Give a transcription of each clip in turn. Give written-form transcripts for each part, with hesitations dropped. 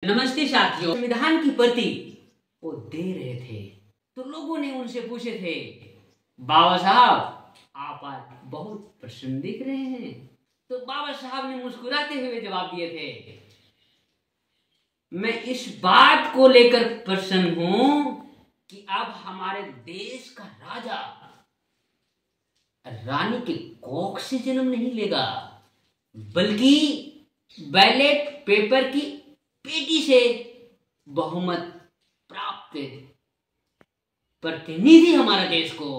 नमस्ते साथियों। संविधान की प्रति वो दे रहे थे तो लोगों ने उनसे पूछे थे, बाबा साहब आप आज बहुत प्रसन्न दिख रहे हैं। तो बाबा साहब ने मुस्कुराते हुए जवाब दिए थे, मैं इस बात को लेकर प्रसन्न हूं कि अब हमारे देश का राजा रानी के कोख से जन्म नहीं लेगा, बल्कि बैलेट पेपर की पेटी से बहुमत प्राप्त प्रतिनिधि हमारे देश को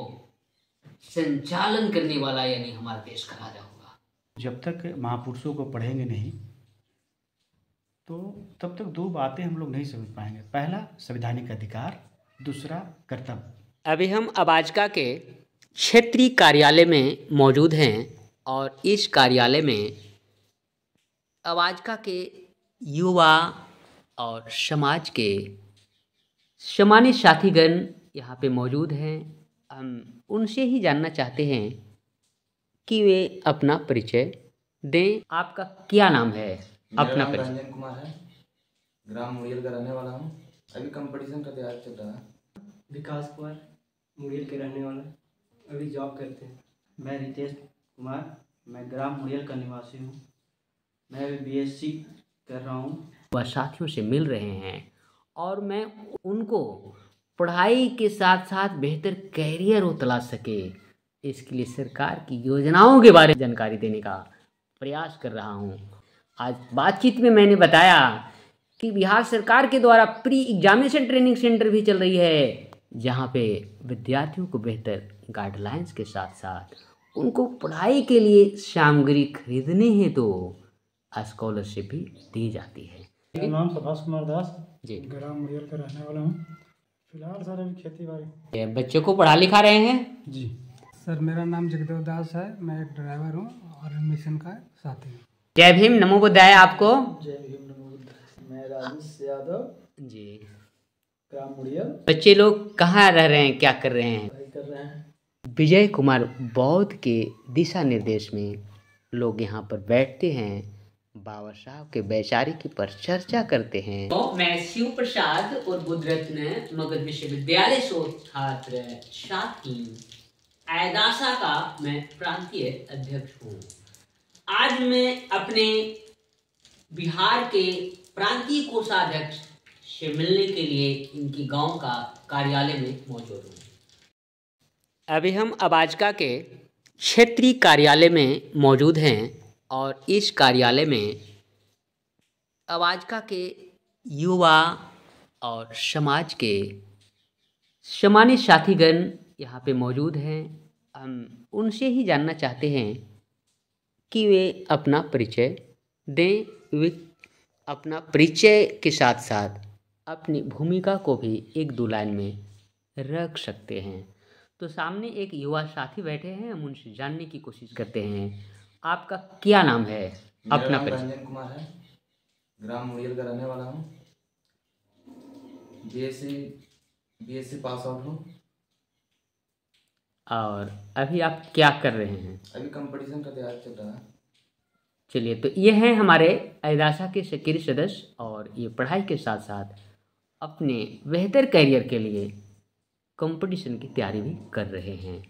संचालन करने वाला यानी हमारे देश का राजा होगा। जब तक महापुरुषों को पढ़ेंगे नहीं तो तब तक दो बातें हम लोग नहीं समझ पाएंगे। पहला संवैधानिक अधिकार, दूसरा कर्तव्य। अभी हम अबाजका के क्षेत्रीय कार्यालय में मौजूद हैं और इस कार्यालय में अबाजका के युवा और समाज के सम्मानित साथीगण यहाँ पे मौजूद हैं। हम उनसे ही जानना चाहते हैं कि वे अपना परिचय दें। आपका क्या नाम है? अपना परिचय। रंजन कुमार है, ग्राम मुड़ियल का रहने वाला हूँ। अभी कंपटीशन का तैयारी चल रहा है। विकास कुमार, मुड़ियल के रहने वाला, अभी जॉब करते हैं। मैं रितेश कुमार, मैं ग्राम मुड़ियल का निवासी हूँ। मैं अभी बीएससी कर रहा हूँ। वह साथियों से मिल रहे हैं और मैं उनको पढ़ाई के साथ साथ बेहतर कैरियर वो तलाश सके, इसके लिए सरकार की योजनाओं के बारे में जानकारी देने का प्रयास कर रहा हूँ। आज बातचीत में मैंने बताया कि बिहार सरकार के द्वारा प्री एग्जामिनेशन ट्रेनिंग सेंटर भी चल रही है, जहाँ पे विद्यार्थियों को बेहतर गाइडलाइंस के साथ साथ उनको पढ़ाई के लिए सामग्री खरीदने हैं तो स्कॉलरशिप भी दी जाती है। मेरा नाम सुभाष कुमार दास जी, ग्राम मुड़ियल का रहने वाला हूँ। फिलहाल सर अभी खेती बाड़ी। बच्चों को पढ़ा लिखा रहे हैं जी सर, मेरा नाम जगदेव दास है, मैं एक ड्राइवर हूँ और मिशन का साथी हूँ। जय भीम, नमो बुद्धाय। आपको? जय भीम, नमो बुद्धाय। मैं राजेश यादव जी। ग्राम मुड़ियल। बच्चे लोग कहाँ रह रहे हैं, क्या कर रहे हैं? पढ़ाई कर रहे हैं। विजय कुमार बौद्ध के दिशा निर्देश में लोग यहाँ पर बैठते हैं, बाबा साहब के वैचारिकी पर चर्चा करते हैं। तो मैं शिव प्रसाद और बुद्ध रत्न मगध विश्वविद्यालय शोध छात्र साथी ऐदासा का मैं प्रांतीय अध्यक्ष हूँ। आज मैं अपने बिहार के प्रांतीय कोषाध्यक्ष से मिलने के लिए इनकी गांव का कार्यालय में मौजूद हूँ। अभी हम अबाजका के क्षेत्रीय कार्यालय में मौजूद हैं और इस कार्यालय में अबाजका के युवा और समाज के सम्मानित साथीगण यहाँ पे मौजूद हैं। हम उनसे ही जानना चाहते हैं कि वे अपना परिचय दें। वे अपना परिचय के साथ साथ अपनी भूमिका को भी एक दो लाइन में रख सकते हैं। तो सामने एक युवा साथी बैठे हैं, हम उनसे जानने की कोशिश करते हैं। आपका क्या नाम है? अपना परिचय। रंजन कुमार है, ग्राम मुड़ियल का रहने वाला हूँ। बीएससी पास आउट हूँ। और अभी आप क्या कर रहे हैं? अभी कंपटीशन का तैयारी चल रहा है। चलिए, तो ये हैं हमारे ऐदासा के सक्रिय सदस्य और ये पढ़ाई के साथ साथ अपने बेहतर करियर के लिए कंपटीशन की तैयारी भी कर रहे हैं।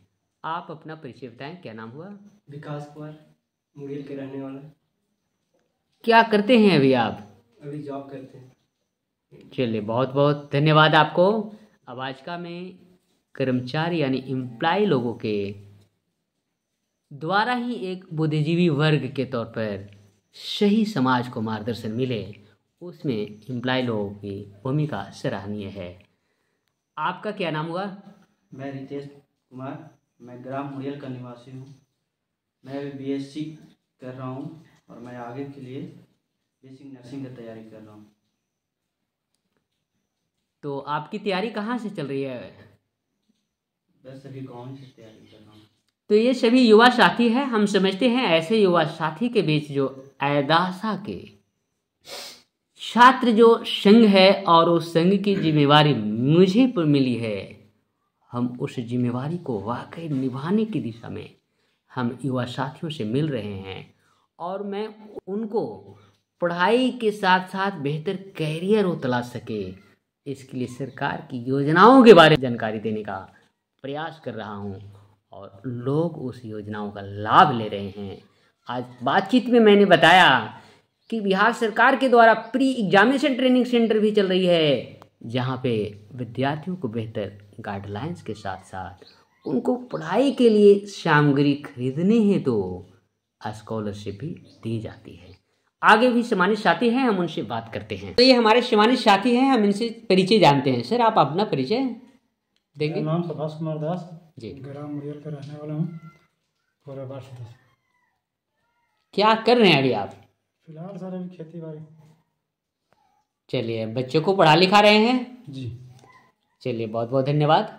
आप अपना परिचय बताएं, क्या नाम हुआ? विकास कुमार, मुड़ियल के रहने वाला, क्या करते हैं अभी आप? अभी जॉब करते हैं। चलिए, बहुत बहुत धन्यवाद आपको। अबाजका में कर्मचारी यानी एम्प्लॉय लोगों के द्वारा ही एक बुद्धिजीवी वर्ग के तौर पर सही समाज को मार्गदर्शन मिले, उसमें एम्प्लॉय लोगों की भूमिका सराहनीय है। आपका क्या नाम हुआ? मैं रितेश कुमार, मैं ग्राम मुड़ियल का निवासी हूँ। मैं अभी बीएससी कर रहा हूँ और मैं आगे के लिए बेसिक नर्सिंग की तैयारी कर रहा हूँ। तो आपकी तैयारी कहाँ से चल रही है? बस अभी गाँव से तैयारी कर रहा हूँ। तो ये सभी युवा साथी हैं। हम समझते हैं ऐसे युवा साथी के बीच जो ऐदासा के छात्र जो संघ है और उस संघ की जिम्मेवारी मुझे पर मिली है, हम उस जिम्मेवारी को वाकई निभाने की दिशा में हम युवा साथियों से मिल रहे हैं और मैं उनको पढ़ाई के साथ साथ बेहतर कैरियर वो तलाश सके, इसके लिए सरकार की योजनाओं के बारे में जानकारी देने का प्रयास कर रहा हूँ और लोग उस योजनाओं का लाभ ले रहे हैं। आज बातचीत में मैंने बताया कि बिहार सरकार के द्वारा प्री एग्जामिनेशन ट्रेनिंग सेंटर भी चल रही है, जहाँ पे विद्यार्थियों को बेहतर गाइडलाइंस के साथ साथ उनको पढ़ाई के लिए सामग्री खरीदने हैं तो स्कॉलरशिप भी दी जाती है। आगे भी सम्मानित साथी हैं, हम उनसे बात करते हैं। तो ये हमारे सम्मानित साथी हैं, हम इनसे परिचय जानते हैं। सर, आप अपना परिचय देंगे? मेरा नाम सुभाष कुमार दास जी, ग्राम मुड़ियल का रहने वाला हूँ। पूरे बार से क्या कर रहे हैं अभी आप? फिलहाल सर अभी खेती बाड़ी। चलिए, बच्चों को पढ़ा लिखा रहे हैं जी। चलिए, बहुत बहुत धन्यवाद।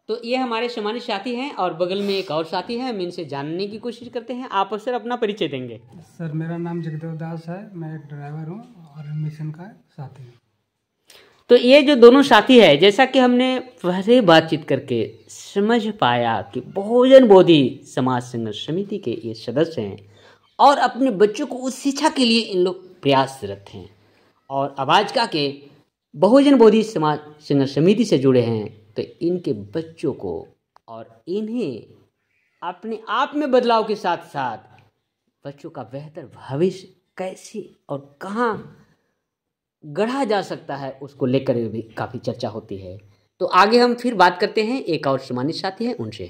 तो ये हमारे सम्मानित साथी हैं और बगल में एक और साथी है, हम इनसे जानने की कोशिश करते हैं। आप सर अपना परिचय देंगे? सर मेरा नाम जगदेव दास है, मैं एक ड्राइवर हूँ और मिशन का साथी हूँ। तो ये जो दोनों साथी है, जैसा कि हमने पहले बातचीत करके समझ पाया कि बहुजन बोधि समाज संघर्ष समिति के ये सदस्य हैं और अपने बच्चों को उस शिक्षा के लिए इन लोग प्रयासरत हैं और आवाज़ के बहुजन बोधि समाज संघर्ष समिति से जुड़े हैं। तो इनके बच्चों को और इन्हें अपने आप में बदलाव के साथ साथ बच्चों का बेहतर भविष्य कैसे और कहाँ गढ़ा जा सकता है, उसको लेकर भी काफ़ी चर्चा होती है। तो आगे हम फिर बात करते हैं, एक और सम्मानित साथी हैं उनसे।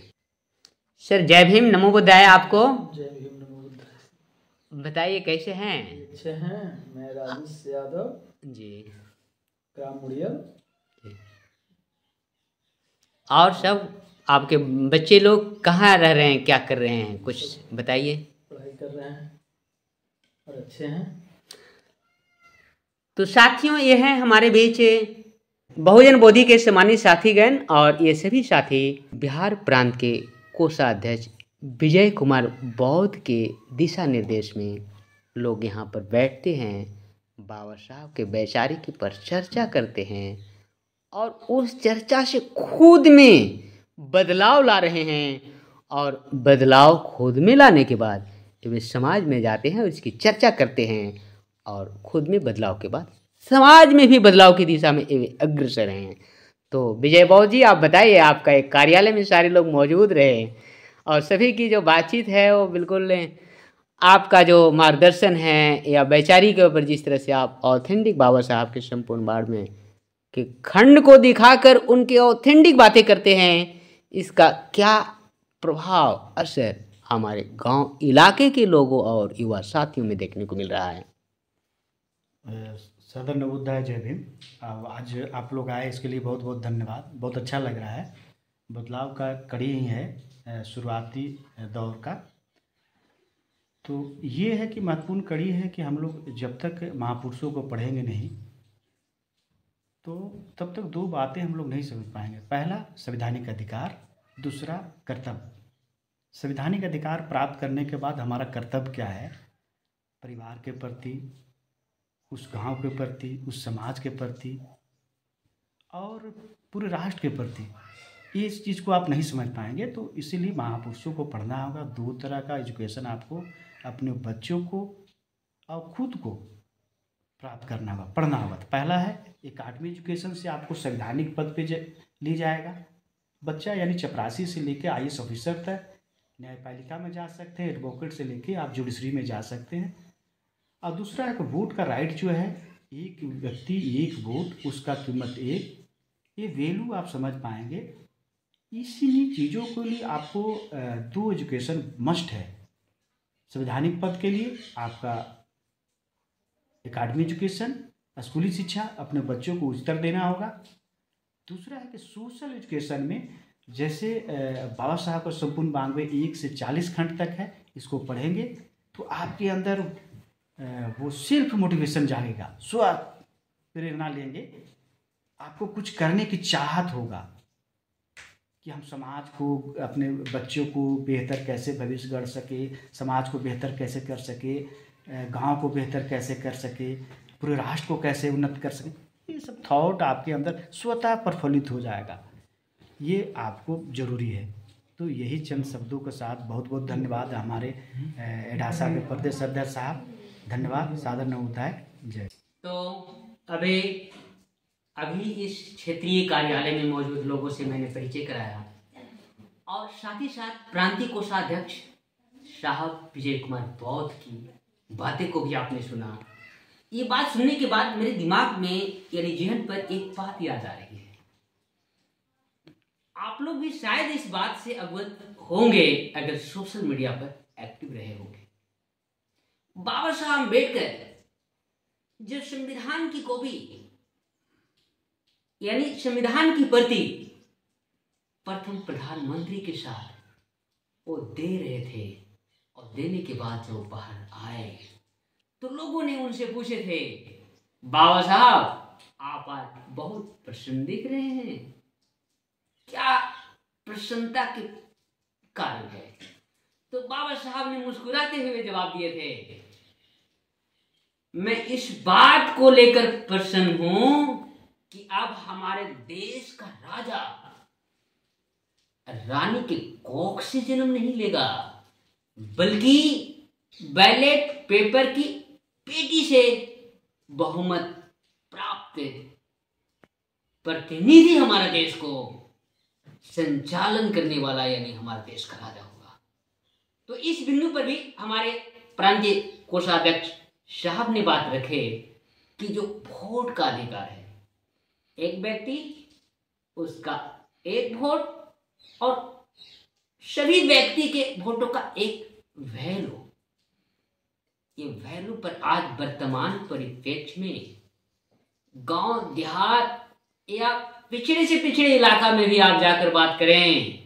सर, जय भीम, नमो बुद्धाय। आपको जय भीम, नमो बुद्धाय। बताइए कैसे हैं? अच्छे हैं। मैं राजेश यादव जी, ग्राम मुड़ियल। और सब आपके बच्चे लोग कहाँ रह रहे हैं, क्या कर रहे हैं, कुछ बताइए। पढ़ाई कर रहे हैं और अच्छे हैं। तो साथियों, ये हैं हमारे बीच बहुजन बोधि के सम्मानित साथीगण और ये सभी साथी बिहार प्रांत के कोषाध्यक्ष विजय कुमार बौद्ध के दिशा निर्देश में लोग यहाँ पर बैठते हैं, बाबा साहब के वैचारिक पर चर्चा करते हैं और उस चर्चा से खुद में बदलाव ला रहे हैं और बदलाव खुद में लाने के बाद वे समाज में जाते हैं, उसकी चर्चा करते हैं और खुद में बदलाव के बाद समाज में भी बदलाव की दिशा में अग्रसर हैं। तो विजय बौद्ध जी, आप बताइए, आपका एक कार्यालय में सारे लोग मौजूद रहे और सभी की जो बातचीत है वो बिल्कुल आपका जो मार्गदर्शन है या वैचारिक के ऊपर जिस तरह से आप ऑथेंटिक बाबा साहब के संपूर्ण बाढ़ में के खंड को दिखाकर उनके ऑथेंटिक बातें करते हैं, इसका क्या प्रभाव असर हमारे गांव इलाके के लोगों और युवा साथियों में देखने को मिल रहा है। सदर नवोदय, जय भीम। आज आप लोग आए इसके लिए बहुत बहुत धन्यवाद। बहुत अच्छा लग रहा है। बदलाव का कड़ी ही है शुरुआती दौर का। तो ये है कि महत्वपूर्ण कड़ी है कि हम लोग जब तक महापुरुषों को पढ़ेंगे नहीं तो तब तक दो बातें हम लोग नहीं समझ पाएंगे। पहला, संवैधानिक अधिकार, दूसरा कर्तव्य। संवैधानिक अधिकार प्राप्त करने के बाद हमारा कर्तव्य क्या है, परिवार के प्रति, उस गांव के प्रति, उस समाज के प्रति और पूरे राष्ट्र के प्रति। इस चीज़ को आप नहीं समझ पाएंगे। तो इसीलिए महापुरुषों को पढ़ना होगा। दो तरह का एजुकेशन आपको अपने बच्चों को और खुद को प्राप्त करना होगा, पढ़ना होगा। तो पहला है एकेडमी एजुकेशन से आपको संवैधानिक पद पे ले जाएगा बच्चा, यानी चपरासी से लेकर IAS ऑफिसर तक न्यायपालिका में जा सकते हैं, एडवोकेट से लेके आप जुडिशरी में जा सकते हैं। और दूसरा है कि वोट का राइट जो है, एक व्यक्ति एक वोट, उसका कीमत एक, ये वैल्यू आप समझ पाएंगे। इसी चीज़ों के लिए आपको दो एजुकेशन मस्ट है। संवैधानिक पद के लिए आपका एकेडमी एजुकेशन, स्कूली शिक्षा अपने बच्चों को उच्चतर देना होगा। दूसरा है कि सोशल एजुकेशन में जैसे बाबा साहब का संपूर्ण 92 1 से 40 खंड तक है, इसको पढ़ेंगे तो आपके अंदर वो सेल्फ मोटिवेशन जागेगा, स्व प्रेरणा लेंगे, आपको कुछ करने की चाहत होगा कि हम समाज को, अपने बच्चों को बेहतर कैसे भविष्य गढ़ सके, समाज को बेहतर कैसे कर सके, गांव को बेहतर कैसे कर सके, पूरे राष्ट्र को कैसे उन्नत कर सके। ये सब थॉट आपके अंदर स्वतः प्रफुल्लित हो जाएगा। ये आपको ज़रूरी है। तो यही चंद शब्दों के साथ बहुत बहुत धन्यवाद हमारे एडासा के प्रदेश अध्यक्ष साहब धन्यवाद, सादर नमोताय, जय। तो अभी इस क्षेत्रीय कार्यालय में मौजूद लोगों से मैंने परिचय कराया और साथ ही साथ प्रांतीय कोषाध्यक्ष साहब विजय कुमार बौद्ध की बातें को भी आपने सुना। ये बात सुनने के बाद मेरे दिमाग में यानी जेहन पर एक बात याद आ रही है। आप लोग भी शायद इस बात से अवगत होंगे अगर सोशल मीडिया पर एक्टिव रहे होंगे। बाबा साहब अम्बेडकर जो संविधान की कॉपी यानी संविधान की प्रति प्रथम प्रधानमंत्री के साथ वो दे रहे थे और देने के बाद जब बाहर आए तो लोगों ने उनसे पूछे थे, बाबा साहब आप आज बहुत प्रसन्न दिख रहे हैं, क्या प्रसन्नता के कारण है? तो बाबा साहब ने मुस्कुराते हुए जवाब दिए थे, मैं इस बात को लेकर प्रसन्न हूं कि अब हमारे देश का राजा रानी के कोख से जन्म नहीं लेगा बल्कि बैलेट पेपर की पेटी से बहुमत प्राप्त प्रतिनिधि हमारा देश को संचालन करने वाला यानी हमारा देश का राजा होगा। तो इस बिंदु पर भी हमारे प्रांतीय कोषाध्यक्ष साहब ने बात रखे कि जो वोट का अधिकार है, एक व्यक्ति उसका एक वोट और सभी व्यक्ति के वोटों का एक वैल्यू, ये वैल्यू पर आज वर्तमान परिप्रेक्ष्य में गांव देहात या पिछड़े से पिछड़े इलाका में भी आप जाकर बात करें,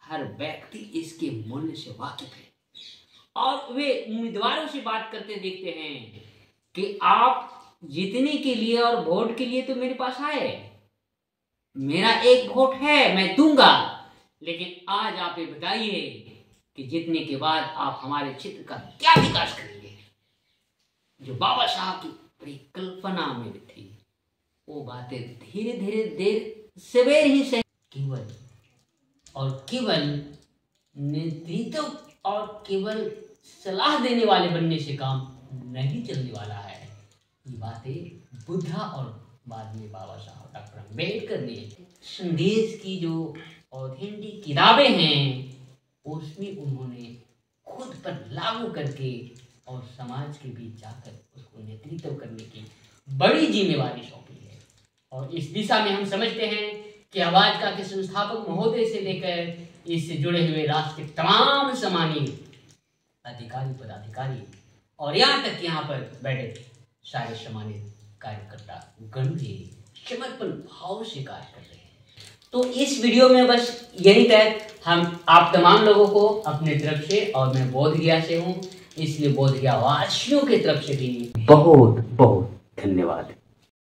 हर व्यक्ति इसके मूल्य से वाकिफ है और वे उम्मीदवारों से बात करते देखते हैं कि आप जीतने के लिए और वोट के लिए तो मेरे पास आए, मेरा एक वोट है मैं दूंगा, लेकिन आज आप ये बताइए कि जीतने के बाद आप हमारे क्षेत्र का क्या विकास करेंगे। जो बाबा साहब की परिकल्पना में भी थी वो बातें धीरे धीरे देर सवेर ही से केवल और केवल नेतृत्व और केवल सलाह देने वाले बनने से काम नहीं चलने वाला है। ये बातें बुद्धा और बाद में बाबा साहब डॉक्टर अम्बेडकर ने संदेश की जो ऑथेंटिक किताबें हैं उसमें उन्होंने खुद पर लागू करके और समाज के बीच जाकर उसको नेतृत्व करने की बड़ी जिम्मेवारी सौंपी है। और इस दिशा में हम समझते हैं कि आवाज का के संस्थापक महोदय से लेकर इससे जुड़े हुए राष्ट्र के तमाम सम्मानित अधिकारी पदाधिकारी और यहाँ तक यहाँ पर बैठे सारे सम्मानित कार्यकर्ता गण भी समर्पण भाव से कार्य कर रहे हैं। तो इस वीडियो में बस यही तक हम आप तमाम लोगों को अपने तरफ से और मैं बोधगया से हूँ इसलिए बोधगया वासियों की तरफ से भी बहुत बहुत धन्यवाद।